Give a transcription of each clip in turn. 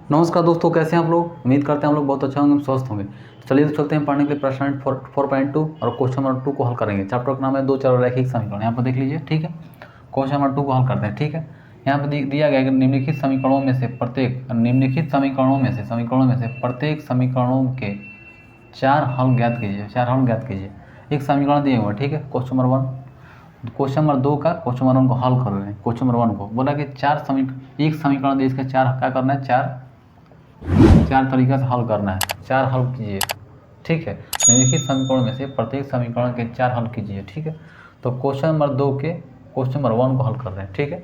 नमस्कार दोस्तों, कैसे हैं आप लोग। उम्मीद करते हैं हम लोग बहुत अच्छा होंगे, स्वस्थ होंगे। चलिए तो चलते हैं पढ़ने के लिए प्रश्न 4.2 और क्वेश्चन नंबर 2 को हल करेंगे। चैप्टर का नाम है दो चर रैखिक समीकरण। यहाँ पर देख लीजिए, ठीक है। क्वेश्चन नंबर 2 को हल करते हैं, ठीक है। यहाँ पर दिया गया है कि निम्नलिखित समीकरणों में से प्रत्येक समीकरणों के 4 हल ज्ञात कीजिए। एक समीकरण दिए हुए, ठीक है। क्वेश्चन नंबर 2 का क्वेश्चन नंबर 1 को हल कर रहे हैं। क्वेश्चन नंबर 1 को बोला कि एक समीकरण दे, इसका 4 क्या करना है, 4 तरीका से हल करना है। 4 हल कीजिए, ठीक है। निम्नलिखित समीकरणों में से प्रत्येक समीकरण के 4 हल कीजिए, ठीक है। तो क्वेश्चन नंबर 2 के क्वेश्चन नंबर 1 को हल कर रहे हैं, ठीक है।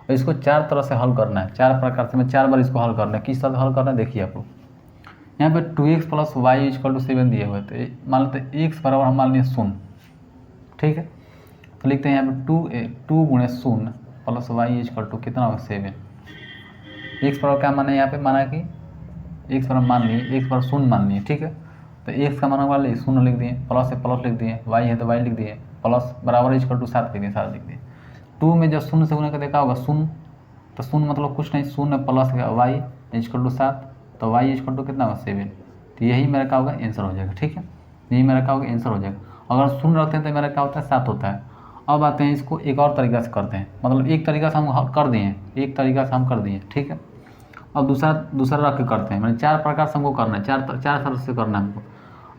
और इसको 4 तरह से हल करना है, 4 प्रकार से, मैं 4 बार इसको हल करना है। किस तरह से हल करना है देखिए आप लोग। यहाँ पे 2x + y = 7 दिए हुए थे। मान लेते हैं x बराबर हम मान लिए 0, ठीक है। तो लिखते हैं यहाँ पे 2 × 0 + y = कितना होगा, 7। x बराबर क्या माना है, यहाँ पे माना कि x बराबर मान लिए, x बराबर 0 मान लिए, ठीक है। तो x का मान वाले 0 लिख दिए, प्लस से प्लस लिख दिए, y है तो y लिख दिए, प्लस बराबर = 7 लिख दिए, 7 लिख दिए। 2 में जब 0 से गुना का देखा होगा 0, तो 0 मतलब कुछ नहीं, 0 प्लस y = 7, तो y = कितना होगा, 7। तो यही मेरा क्या होगा, आंसर हो जाएगा, ठीक है। यही मेरा क्या होगा, आंसर हो जाएगा। अगर 0 रखते हैं तो मेरा क्या होता है, 7 होता है। अब आते हैं इसको एक और तरीका से करते हैं, मतलब एक तरीका से हम कर दिए, ठीक है। अब दूसरा रख के करते हैं, मैंने 4 प्रकार से हमको करना है, चार तरह से करना है हमको।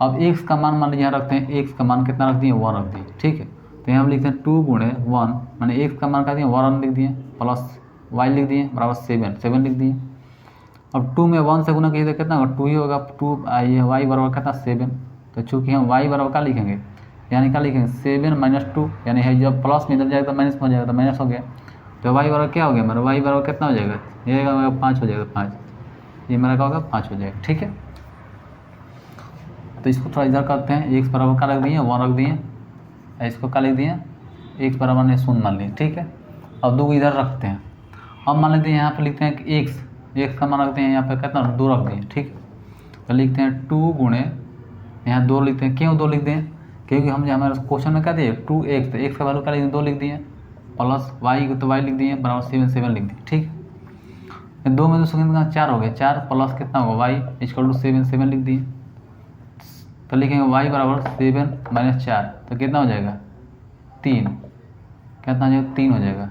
अब x का मान लीजिए यहाँ रखते हैं, x का मान कितना रख दिए, 1 रख दिए, ठीक है। तो यहाँ हम लिखते हैं 2 × 1, मैंने x का मान क्या दिए, 1 लिख दिए, प्लस y लिख दिए, बराबर 7 लिख दिए। अब 2 में 1 से गुना कीजिए तो कितना होगा, 2 ही होगा। 2 y बराबर कितना, 7। तो चूँकि हम y बराबर क्या लिखेंगे, यानी क्या लिखेंगे, 7 - 2, यानी है जब प्लस में इधर जाएगा तो माइनस में हो जाएगा, तो माइनस हो गया। तो y बराबर क्या हो गया मेरा, y बराबर कितना हो जाएगा, ये 5 हो जाएगा, 5। ये मेरा क्या होगा, 5 हो जाएगा, ठीक है। तो इसको थोड़ा इधर करते हैं, x बराबर क्या रख दिए, 1 रख दिए, इसको क्या लिख दिए, x बराबर ने 0 मान लिए, ठीक है। अब 2 इधर रखते हैं। अब मान लेते हैं यहाँ पे लिखते हैं कि x का मान रखते हैं यहाँ पे कितना, 2 रख दिए, ठीक है। तो लिखते हैं 2 × यहाँ 2 लिखते हैं। क्यों 2 लिखते हैं, क्योंकि हम हमारे क्वेश्चन में क्या दिए, 2x, तो x का वैल्यू क्या लिख दिए, 2 लिख दिए, प्लस y को तो y लिख दिए, बराबर 7 लिख दिए, ठीक है। 2 में 2 सेकंड का 4 हो गया, 4 प्लस कितना होगा, y = 7 लिख दिए। तो लिखेंगे y बराबर 7 - 4, तो कितना हो जाएगा, 3। कितना हो जाएगा, 3 हो जाएगा,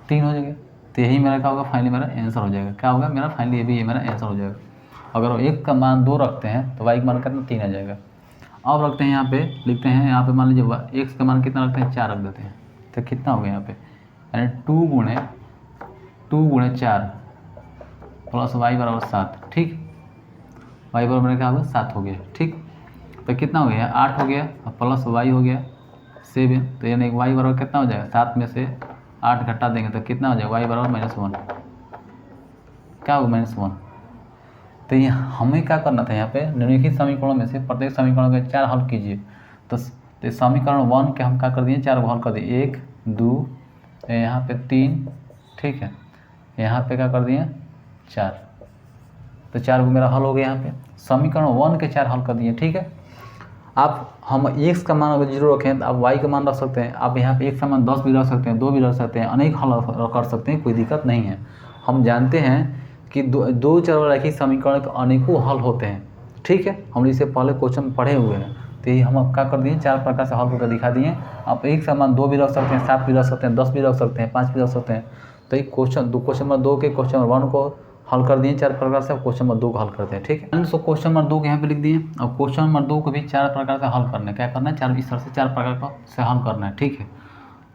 3 हो जाएगा। तो यही मेरा क्या होगा, फाइनली मेरा आंसर हो जाएगा। क्या होगा मेरा फाइनली, ये भी ये मेरा आंसर हो जाएगा। अगर x का मान 2 रखते हैं तो y का मान कितना, 3 आ जाएगा। अब रखते हैं यहाँ पे, लिखते हैं यहाँ पे, मान लीजिए x का मान कितना रखते हैं, 4 रख देते हैं। तो कितना हो गया यहाँ पे, यानी 2 × 4 प्लस y बराबर 7, ठीक। y बराबर मेरा क्या होगा, 7 हो गया, ठीक। तो कितना हो गया, 8 हो गया, और प्लस y हो गया 7। तो यानी y बराबर कितना हो जाएगा, 7 में से 8 घटा देंगे तो कितना हो जाएगा, y बराबर -1। क्या होगा, -1। तो ये हमें क्या करना था, यहाँ पे निम्नलिखित समीकरणों में से प्रत्येक समीकरण के 4 हल कीजिए। तो समीकरण 1 के हम क्या कर दिए, 4 को हल कर दिए, 1 2, यहाँ पे 3, ठीक है। यहाँ पे क्या कर दिए, 4। तो 4 को मेरा हल हो गया। यहाँ पे समीकरण 1 के 4 हल कर दिए, ठीक है। आप हम x का मान अगर 0 रखें तो आप y का मान रख सकते हैं। आप यहाँ पे x का मान 10 भी रख सकते हैं, 2 भी रख सकते हैं, अनेक हल कर सकते हैं, कोई दिक्कत नहीं है। हम जानते हैं कि दो चर रैखिक समीकरण के अनेकों हल होते हैं, ठीक है। हम इसे पहले क्वेश्चन में पढ़े हुए हैं। तो ये हम क्या कर दिए, 4 प्रकार से हल करके दिखा दिए। आप x का मान 2 भी रख सकते हैं, 7 भी रख सकते हैं, 10 भी रख सकते हैं, 5 भी रख सकते हैं। तो ये क्वेश्चन नंबर 2 के क्वेश्चन नंबर 1 को हल कर दिए 4 प्रकार से। क्वेश्चन नंबर 2 को हल करते हैं, ठीक है। तो क्वेश्चन नंबर 2 के यहाँ पे लिख दिए। और क्वेश्चन नंबर 2 को भी 4 प्रकार से हल करना है। क्या करना है, 4 इस तरह से 4 प्रकार का से हल करना है, ठीक है।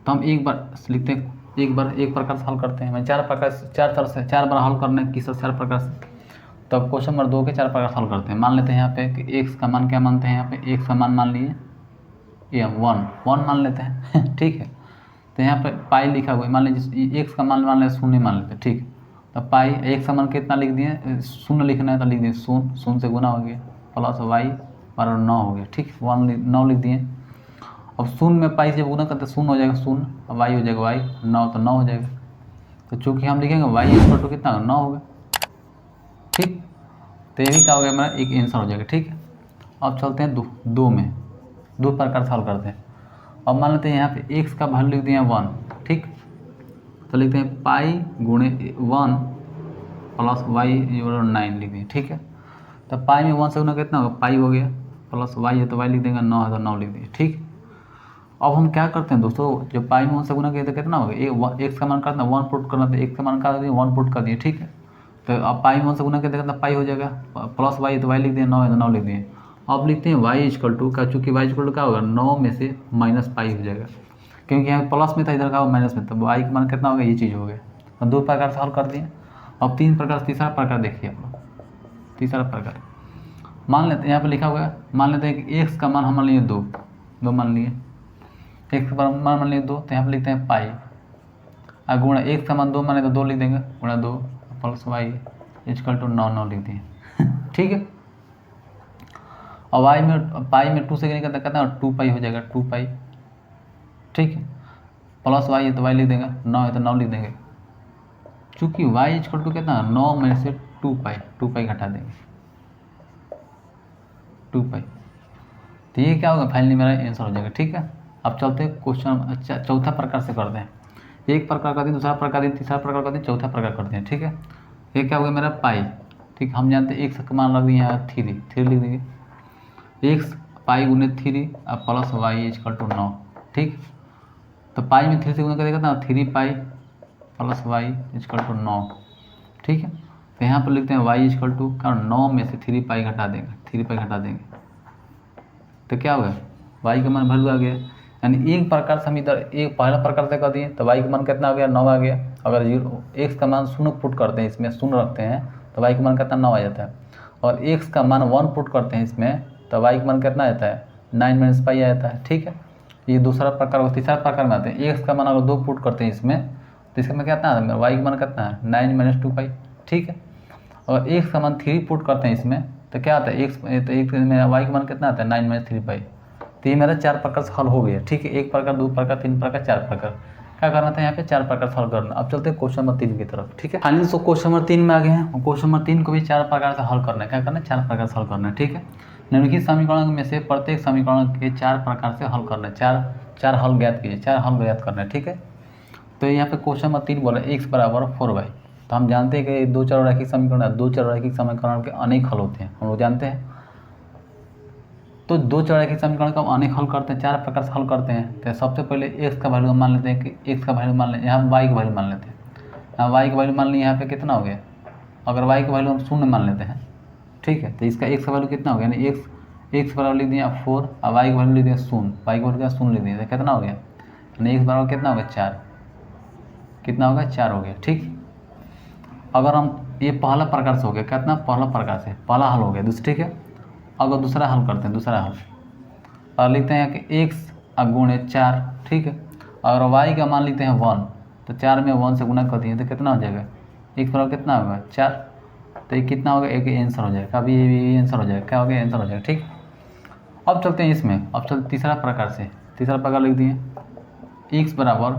तो हम एक बार लिखते हैं, एक प्रकार से हल करते हैं। मैं 4 प्रकार से 4 तरह से 4 बार हल करना है, किस 4 प्रकार से। तो अब क्वेश्चन नंबर 2 के 4 प्रकार से हल करते हैं। मान लेते हैं यहाँ पे कि x का मान क्या मानते हैं, यहाँ पे x का मान मान लिए ये 1 मान लेते हैं ठीक है। तो यहाँ पे पाई लिखा हुआ है, मान लीजिए x का मान मान लेते 0 मान लेते हैं, ठीक है। तो पाई x का मान कितना लिख दिए, 0 लिखना है तो लिख दिए 0 से गुना हो गया, प्लस y बराबर 9 हो गया, ठीक। 9 लिख दिए। अब 0 में पाई से गुना करते 0 हो जाएगा 0, अब y हो जाएगा y 9, तो 9 हो जाएगा। तो चूँकि हम लिखेंगे y = कितना 9 होगा, ठीक। तो ये भी क्या हो गया, मेरा एक आंसर हो जाएगा, ठीक है। अब चलते हैं 2 में, 2 प्रकार से हल करते हैं। अब मान लेते हैं यहाँ पे x का वैल्यू लिख दिए 1, ठीक। तो लिखते हैं पाई × 1 प्लस वाई 9 लिख दिए, ठीक है। तो पाई में 1 से गुना कितना होगा, पाई हो गया, प्लस वाई है तो वाई लिख देंगे, 9 है तो 9 लिख दिए, ठीक। अब हम क्या करते हैं दोस्तों, जो पाई में 1 से गुना किया तो कितना होगा, एक्स का मान करना 1 पुट करना, तो एक्स का मान कर दिए 1 पुट कर दिए, ठीक है। तो अब पाई में 1 से गुना किया तो कितना पाई हो जाएगा, प्लस वाई तो वाई लिख दिए, 9 है तो 9 लिख दिए। अब लिखते हैं वाई इक्वल टू का, चूँकि वाई इक्वल टू क्या होगा, 9 में से माइनस पाई हो जाएगा, क्योंकि यहाँ प्लस में था, इधर का माइनस में, तो वाई का मान कितना होगा, ये चीज़ हो गया। तो 2 प्रकार से हल कर दिए। अब 3 प्रकार से तीसरा प्रकार देखिए आप लोग, तीसरा प्रकार मान लेते हैं, यहाँ पे लिखा हुआ है, मान लेते हैं कि एक्स का मान हम मान लिए 2 मान लिए, एक्स का मान लिए 2, तो यहाँ पे लिखते हैं पाई, और गुणा एक्स का मान 2 माने तो 2 लिख देंगे, गुणा 2 प्लस वाई इक्वल टू 9 लिख दिए, ठीक है। और वाई में पाई में 2 से निकलता कितना 2 पाई हो जाएगा, 2 पाई, ठीक है। प्लस वाई है तो वाई लिख देंगे, 9 है तो 9 लिख देंगे। चूँकि वाई इक्वल टू कितना 9 में से 2 पाई घटा देंगे, 2 पाई, तो ये क्या होगा, फाइनली मेरा आंसर हो जाएगा, ठीक है। अब चलते हैं क्वेश्चन, अच्छा चौथा प्रकार से करते हैं। एक प्रकार कर दें, दूसरा प्रकार दें, तीसरा प्रकार कर दें, चौथा प्रकार करते हैं, ठीक है। ये क्या होगा मेरा पाई, ठीक, हम जानते हैं एक्स का मान रख दिए यहाँ 3 लिख देंगे, एक्स पाई गुने 3 और प्लस वाई इक्वल टू 9, ठीक। तो पाई में 3 से गुना करेगा ना, 3 pi plus y equal to 9, ठीक है। तो यहाँ पर लिखते हैं वाई इक्वल टू, कारण 9 में से 3 पाई घटा देंगे, 3 पाई घटा देंगे, तो क्या होगा, वाई का मान वैल्यू आ गया। यानी एक प्रकार से हम इधर एक पहला प्रकार से कर दिए, तो वाई का मान कितना आ गया, 9 आ गया। अगर एक्स का मान 0 पुट करते हैं, इसमें 0 रखते हैं, तो वाई का मान कितना 9 आ जाता है। और एक्स का मान 1 पुट करते हैं इसमें, तो वाई का मान कितना आ जाता है, 9 माइनस पाई आ जाता है, ठीक है। ये दूसरा प्रकार और तीसरा प्रकार में आते हैं। एक्स का मान अगर 2 पुट करते हैं इसमें, तो इसमें कितना आता है, वाई का मान कितना है, 9 माइनस 2 पाई, ठीक है। और एक्स का मान 3 पुट करते हैं इसमें, तो क्या आता है, एक्स तो एक में वाई का मान कितना आता है, 9 माइनस 3 पाई। तो ये मेरा 4 प्रकार से हल हो गया, ठीक है। 1 प्रकार, 2 प्रकार, 3 प्रकार, 4 प्रकार, क्या करना था यहाँ पे, 4 प्रकार से हल करना। अब चलते हैं क्वेश्चन नंबर 3 की तरफ, ठीक है। फाइनली तो क्वेश्चन नंबर 3 में आ गए हैं। क्वेश्चन नंबर 3 को भी 4 प्रकार से हल करना है, क्या करना है, 4 प्रकार से हल करना है, ठीक है। निम्नलिखित समीकरण में से प्रत्येक समीकरण के 4 प्रकार से हल करना है, चार हल ज्ञात कीजिए, 4 हल ज्ञात करना है, ठीक है। तो यहाँ पे क्वेश्चन नंबर 3 बोला एक्स बराबर 4y, तो हम जानते हैं कि 2 चररैखिक समीकरण है, 2 चररैखिक समीकरण के अनेक हल होते हैं, हम लोग जानते हैं। तो 2 चररैखिक समीकरण का अनेक हल करते हैं, 4 प्रकार से हल करते हैं। तो सबसे पहले एक्स का वैल्यू हम मान लेते हैं कि एक्स का वैल्यू मान लेते हैं, यहाँ वाई का वैल्यू मान लेते हैं, यहाँ वाई का वैल्यू मान लिया, यहाँ पे कितना हो गया, अगर वाई का वैल्यू हम 0 मान लेते हैं, ठीक है। तो इसका एक्स का वैल्यू कितना हो गया, यानी एक्स बराबर लिख दिया 4 और वाई का वैल्यू लिख दिया 0, वाई का वैल्यू 0 लिख दिया, तो कितना हो गया, यानी एक्स बराबर कितना हो गया 4, कितना होगा 4 हो गया, ठीक। अगर हम ये पहला प्रकार से हो गया, कितना पहला प्रकार से पहला हल हो गया, दूसरा, ठीक है। अगर दूसरा हल करते हैं, दूसरा हल और लिखते हैं कि एक्स गुणे 4, ठीक है। अगर वाई का मान लिखते हैं 1, तो 4 में 1 से गुना कर दिए तो कितना हो जाएगा, एक्स बराबर कितना होगा 4, तो ये कितना होगा, एक आंसर हो जाएगा, अभी ये आंसर हो जाएगा, क्या हो गया, आंसर हो जाएगा, ठीक। अब चलते हैं इसमें, अब चलते तीसरा प्रकार से, तीसरा प्रकार लिख दिए एक्स बराबर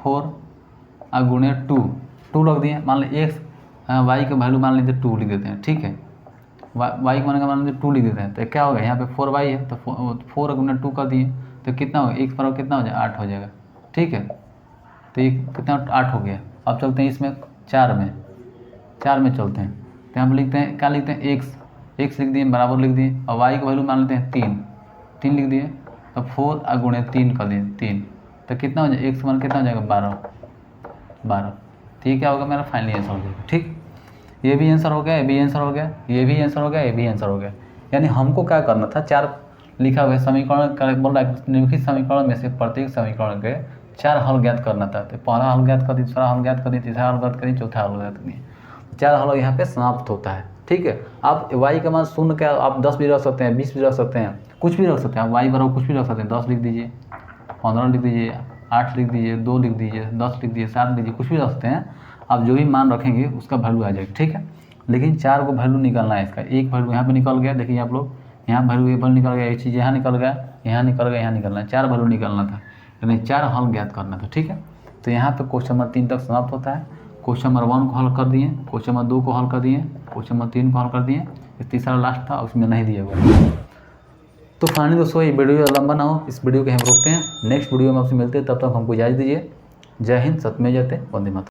4 गुणे 2 रख दिए, मान लीजिए एक्स वाई का वैल्यू मान लीजिए 2 लिख देते हैं, ठीक है। वाई का मान लीजिए 2 लिख देते हैं, तो क्या होगा, यहाँ पे 4y है, तो 4 गुना 2 कर दिए, तो कितना होगा, एक्स बराबर कितना हो जाएगा 8 हो जाएगा, ठीक है। तो ये कितना 8 हो गया। अब चलते हैं इसमें 4 में चलते हैं, तो हम लिखते हैं, क्या लिखते हैं, एक्स लिख दिए, बराबर लिख दिए, और वाई का वैल्यू मान लेते हैं 3 लिख दिए, तो 4 गुणे 3 कर दिए 3, तो कितना हो जाएगा, एक्स मान कितना हो जाएगा 12, तो ये क्या होगा, मेरा फाइनली आंसर हो जाएगा, ठीक। ये भी आंसर हो गया, ये भी आंसर हो गया, ये भी आंसर हो गया, ये भी आंसर हो गया। यानी हमको क्या करना था, 4 लिखा हुआ समीकरण बोल रहा है, निम्नलिखित समीकरण में से प्रत्येक समीकरण के 4 हल ज्ञात करना था। तो पहला हल ज्ञात कर दिए, दूसरा हल ज्ञात कर दिए, तीसरा हल ज्ञात कर दिए, चौथा हल ज्ञात कर दिए, 4 हल यहाँ पे समाप्त होता है, ठीक है। आप वाई का मान 0 का आप 10 भी रख सकते हैं, 20 भी रख सकते हैं, कुछ भी रख सकते हैं, आप वाई बराबर कुछ भी रख सकते हैं, 10 लिख दीजिए, 15 लिख दीजिए, 8 लिख दीजिए, 2 लिख दीजिए, 10 लिख दीजिए, 7 लिख दीजिए, कुछ भी रख सकते हैं। आप जो भी मान रखेंगे उसका वैल्यू आ जाएगा, ठीक है। लेकिन 4 को वैल्यू निकालना है, इसका एक वैल्यू यहाँ पे निकल गया, देखिए आप लोग, यहाँ वैल्यू ये निकल गया, एक चीज़ यहाँ निकल गया, यहाँ निकल गया, यहाँ निकलना है, 4 वैल्यू निकालना था, यानी 4 हल ज्ञात करना था, ठीक है। तो यहाँ पे क्वेश्चन नंबर 3 तक समाप्त होता है। क्वेश्चन नंबर 1 को हल कर दिए, क्वेश्चन नंबर 2 को हल कर दिए, क्वेश्चन नंबर 3 को हल कर दिए, तीसरा लास्ट था, उसमें नहीं दिया हुआ। तो फाइनली दोस्तों, ये वीडियो लंबा ना हो, इस वीडियो को हम रोकते हैं, नेक्स्ट वीडियो में आपसे मिलते हैं, तब तक हमको इजाज़त दीजिए। जय हिंद, सत्यमेव जयते, वंदे मातरम।